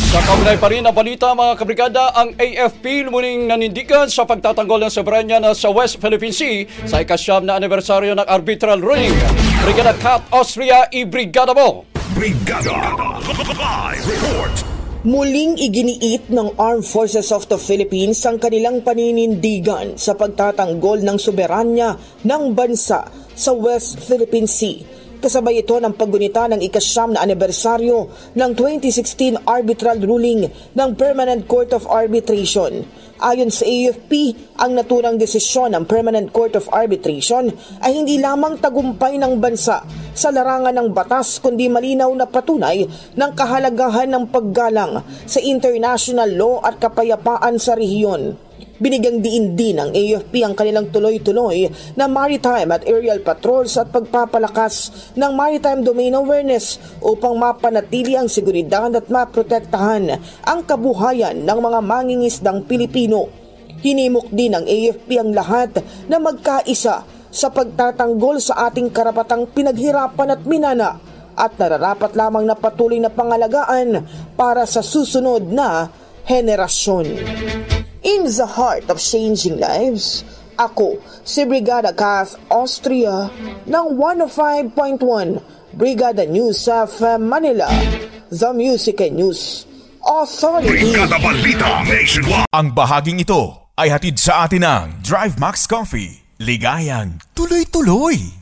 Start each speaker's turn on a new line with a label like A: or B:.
A: Sa kaunay pa rin na balita mga kabrigada, ang AFP lumuning nanindigan sa pagtatanggol ng soberanya sa West Philippine Sea sa ikasyam na anibersaryo ng arbitral ruling. Brigada Kat Austria, i-brigada mo!
B: Brigada Live Report.
C: Muling iginiit ng Armed Forces of the Philippines ang kanilang paninindigan sa pagtatanggol ng soberanya ng bansa sa West Philippine Sea. Kasabay ito ng paggunita ng ikasyam na anibersaryo ng 2016 arbitral ruling ng Permanent Court of Arbitration. Ayon sa AFP, ang naturang desisyon ng Permanent Court of Arbitration ay hindi lamang tagumpay ng bansa sa larangan ng batas kundi malinaw na patunay ng kahalagahan ng paggalang sa international law at kapayapaan sa rehiyon. Binigyang diin din ng AFP ang kanilang tuloy-tuloy na maritime at aerial patrols at pagpapalakas ng maritime domain awareness upang mapanatili ang seguridad at maprotektahan ang kabuhayan ng mga mangingisdang Pilipino. Hinimok din ng AFP ang lahat na magkaisa sa pagtatanggol sa ating karapatang pinaghirapan at minana at nararapat lamang na patuloy na pangalagaan para sa susunod na henerasyon. In the heart of changing lives, ako si Brigada Kat Austria ng 105.1 Brigada News of Manila, The Music and News Authority.
B: Brigada Balita Nationwide.
D: Ang bahaging ito ay hatid sa atin ng Drive Max Coffee. Ligayang tuloy-tuloy.